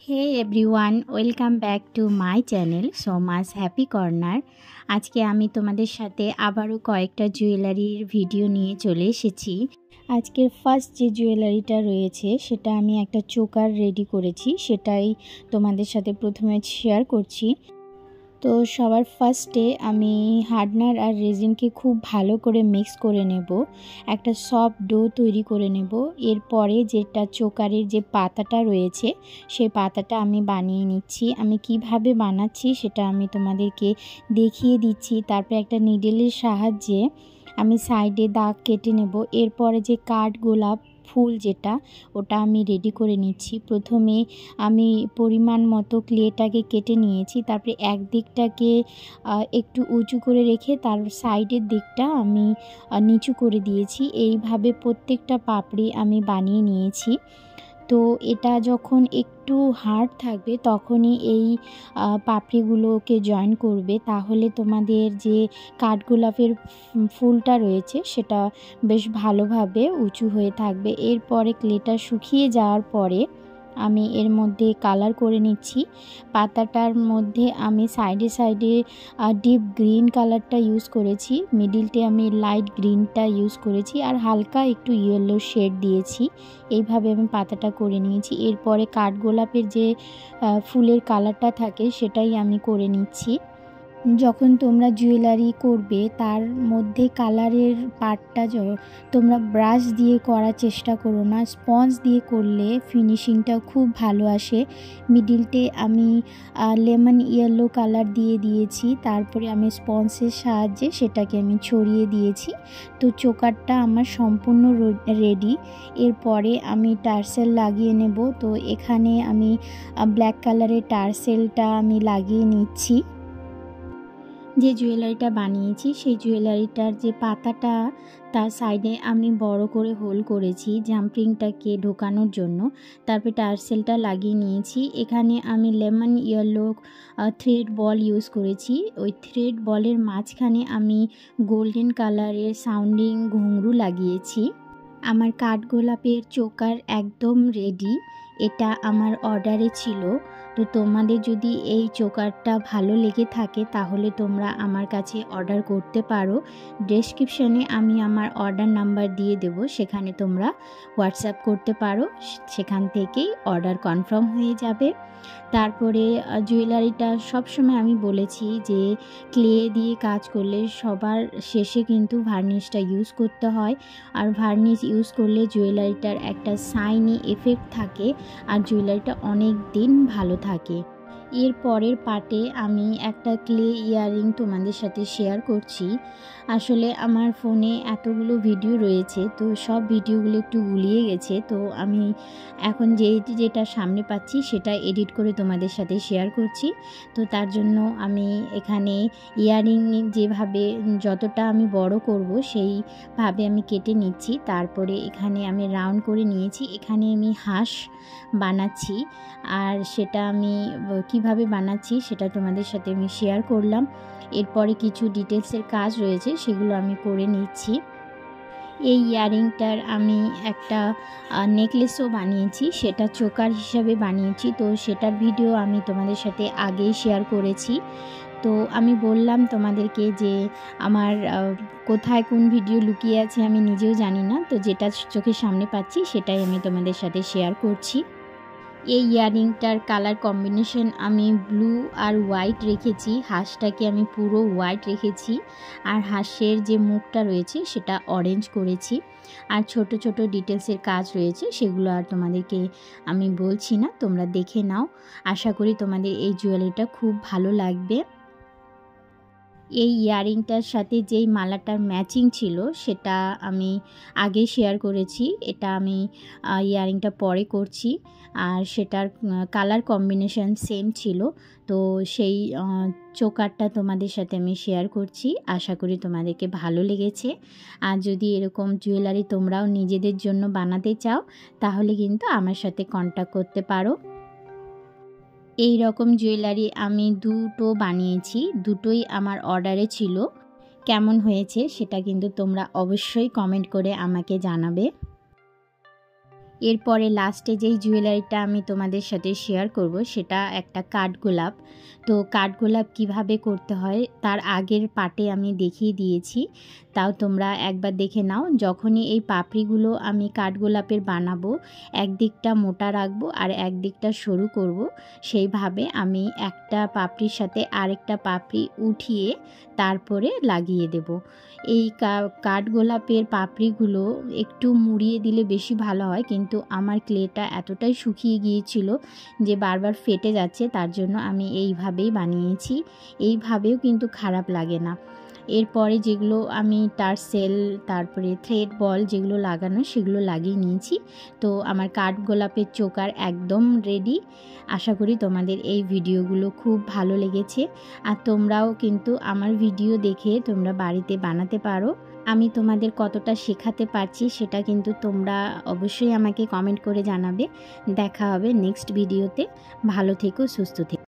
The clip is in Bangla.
Hey everyone, welcome back to my channel Soma's happy corner. আজকে আমি তোমাদের সাথে আবারও কয়েকটা জুয়েলারির ভিডিও নিয়ে চলে এসেছি। আজকের ফার্স্ট যে জুয়েলারিটা রয়েছে সেটা আমি একটা চোকার রেডি করেছি, সেটাই তোমাদের সাথে প্রথমে শেয়ার করছি। তো সবার ফার্স্টে আমি হার্ডনার আর রেজিনকে খুব ভালো করে মিক্স করে নেব, একটা সফট ডো তৈরি করে নেব। এরপরে যেটা চোকারের যে পাতাটা রয়েছে সেই পাতাটা আমি বানিয়ে নিচ্ছি। আমি কিভাবে বানাচ্ছি সেটা আমি তোমাদেরকে দেখিয়ে দিচ্ছি। তারপরে একটা নিডেলের সাহায্যে আমি সাইডে দাগ কেটে নেব। এরপরে যে কাঠ গোলাপ ফুল যেটা, ওটা আমি রেডি করে নিচ্ছি। প্রথমে আমি পরিমাণ মতো ক্লেটাকে কেটে নিয়েছি, তারপরে এক দিকটাকে একটু উঁচু করে রেখে তার সাইডের দিকটা আমি নিচু করে দিয়েছি। এইভাবে প্রত্যেকটা পাপড়ি আমি বানিয়ে নিয়েছি। তো এটা যখন একটু হার্ড থাকবে তখনই এই পাপড়িগুলোকে জয়েন করবে, তাহলে তোমাদের যে কাঠগোলাপের ফুলটা রয়েছে সেটা বেশ ভালোভাবে উঁচু হয়ে থাকবে। এরপরে ক্লেটা শুকিয়ে যাওয়ার পরে আমি এর মধ্যে কালার করে নিচ্ছি। পাতাটার মধ্যে আমি সাইডে সাইডে ডিপ গ্রিন কালারটা ইউজ করেছি, মিডিলটে আমি লাইট গ্রিনটা ইউজ করেছি, আর হালকা একটু ইয়েলো শেড দিয়েছি। এইভাবে আমি পাতাটা করে নিয়েছি। এরপরে কাঠগোলাপের যে ফুলের কালারটা থাকে সেটাই আমি করে নিচ্ছি। যখন তোমরা জুয়েলারি করবে তার মধ্যে কালারের পার্টটা তোমরা ব্রাশ দিয়ে করার চেষ্টা করো না, স্পঞ্জ দিয়ে করলে ফিনিশিংটা খুব ভালো আসে। মিডিলটে আমি লেমন ইয়েলো কালার দিয়ে দিয়েছি, তারপরে আমি স্পঞ্জের সাহায্যে সেটাকে আমি ছড়িয়ে দিয়েছি। তো চোকারটা আমার সম্পূর্ণ রেডি। এরপরে আমি টার্সেল লাগিয়ে নেব। তো এখানে আমি ব্ল্যাক কালারের টার্সেলটা আমি লাগিয়ে নিচ্ছি। যে জুয়েলারিটা বানিয়েছি সেই জুয়েলারিটার যে পাতাটা তার সাইডে আমি বড় করে হোল করেছি জাম্পিংটাকে ঢোকানোর জন্য। তারপরে টার্সেলটা লাগিয়ে নিয়েছি। এখানে আমি লেমন ইয়েলো থ্রেড বল ইউজ করেছি। ওই থ্রেড বলের মাঝখানে আমি গোল্ডেন কালারের সাউন্ডিং ঘুঙরু লাগিয়েছি। আমার কাঠগোলাপের চোকার একদম রেডি। এটা আমার অর্ডারে ছিল। তো তোমাদের যদি এই চোকারটা ভালো লেগে থাকে তাহলে তোমরা আমার কাছে অর্ডার করতে পারো। ডেসক্রিপশানে আমি আমার অর্ডার নাম্বার দিয়ে দেব, সেখানে তোমরা হোয়াটসঅ্যাপ করতে পারো, সেখান থেকেই অর্ডার কনফার্ম হয়ে যাবে। তারপরে জুয়েলারিটা সবসময় আমি বলেছি যে ক্লে দিয়ে কাজ করলে সবার শেষে কিন্তু ভার্নিশটা ইউজ করতে হয়, আর ভার্নিশ ইউজ করলে জুয়েলারিটার একটা শাইনি এফেক্ট থাকে আর জুয়েলারিটা অনেক দিন ভালো থাকে। এর পরের পার্টে আমি একটা ক্লে ইয়াররিং তোমাদের সাথে শেয়ার করছি। আসলে আমার ফোনে এতগুলো ভিডিও রয়েছে, তো সব ভিডিওগুলো একটু গুলিয়ে গেছে। তো আমি এখন যেটা সামনে পাচ্ছি সেটা এডিট করে তোমাদের সাথে শেয়ার করছি। তো তার জন্য আমি এখানে ইয়াররিং যেভাবে যতটা আমি বড় করব সেইভাবে আমি কেটে নিচ্ছি। তারপরে এখানে আমি রাউন্ড করে নিয়েছি। এখানে আমি হাঁস বানাচ্ছি, আর সেটা আমি কিভাবে বানাচ্ছি সেটা তোমাদের সাথে আমি শেয়ার করলাম। এরপরে কিছু ডিটেলসের কাজ রয়েছে সেগুলো আমি করে নিচ্ছি। এই ইয়াররিংটার আমি একটা নেকলেসও বানিয়েছি, সেটা চোকার হিসাবে বানিয়েছি। তো সেটার ভিডিও আমি তোমাদের সাথে আগেই শেয়ার করেছি। তো আমি বললাম তোমাদেরকে যে আমার কোথায় কোন ভিডিও লুকিয়ে আছে আমি নিজেও জানি না, তো যেটা চোখের সামনে পাচ্ছি সেটাই আমি তোমাদের সাথে শেয়ার করছি। এই ইয়াররিংটার কালার কম্বিনেশন আমি ব্লু আর হোয়াইট রেখেছি, হাঁসটাকে আমি পুরো হোয়াইট রেখেছি, আর হাঁসের যে মুখটা রয়েছে সেটা অরেঞ্জ করেছি। আর ছোট ছোট ডিটেলসের কাজ রয়েছে সেগুলো আর তোমাদেরকে আমি বলছি না, তোমরা দেখে নাও। আশা করি তোমাদের এই জুয়েলারিটা খুব ভালো লাগবে। এই ইয়াররিংটার সাথে যেই মালাটার ম্যাচিং ছিল সেটা আমি আগে শেয়ার করেছি, এটা আমি ইয়াররিংটা পরে করছি, আর সেটার কালার কম্বিনেশন সেম ছিল। তো সেই চোকারটা তোমাদের সাথে আমি শেয়ার করছি। আশা করি তোমাদেরকে ভালো লেগেছে। আর যদি এরকম জুয়েলারি তোমরাও নিজেদের জন্য বানাতে চাও তাহলে কিন্তু আমার সাথে কন্ট্যাক্ট করতে পারো। এই রকম জুয়েলারি আমি দুটো বানিয়েছি, দুটোই আমার অর্ডারে ছিল। কেমন হয়েছে সেটা কিন্তু তোমরা অবশ্যই কমেন্ট করে আমাকে জানাবে। এরপরে লাস্টে যেই জুয়েলারিটা আমি তোমাদের সাথে শেয়ার করব সেটা একটা কাঠগোলাপ। তো কাঠগোলাপ কিভাবে করতে হয় তার আগের পার্টে আমি দেখিয়ে দিয়েছি, তাও তোমরা একবার দেখে নাও। যখনই এই পাপড়িগুলো আমি কাঠগোলাপের বানাবো, একদিকটা মোটা রাখবো আর একদিকটা সরু করব, সেইভাবে আমি একটা পাপড়ির সাথে আরেকটা পাপড়ি উঠিয়ে তারপরে লাগিয়ে দেব। এই কাঠগোলাপের পাপড়িগুলো একটু মুড়িয়ে দিলে বেশি ভালো হয়, কিন্তু আমার ক্লেটা এতটাই শুকিয়ে গিয়েছিল যে বারবার ফেটে যাচ্ছে, তার জন্য আমি এইভাবেই বানিয়েছি। এইভাবেও কিন্তু খারাপ লাগে না। এরপরে যেগুলো আমি টার্সেল তারপরে থ্রেড বল যেগুলো লাগানো সেগুলো লাগিয়ে নিয়েছি। তো আমার কাঠগোলাপের চোকার একদম রেডি। আশা করি তোমাদের এই ভিডিওগুলো খুব ভালো লেগেছে, আর তোমরাও কিন্তু আমার ভিডিও দেখে তোমরা বাড়িতে বানাতে পারো। আমি তোমাদের কতটা শেখাতে পারছি সেটা কিন্তু তোমরা অবশ্যই আমাকে কমেন্ট করে জানাবে। দেখা হবে নেক্সট ভিডিওতে। ভালো থেকো, সুস্থ থেকো।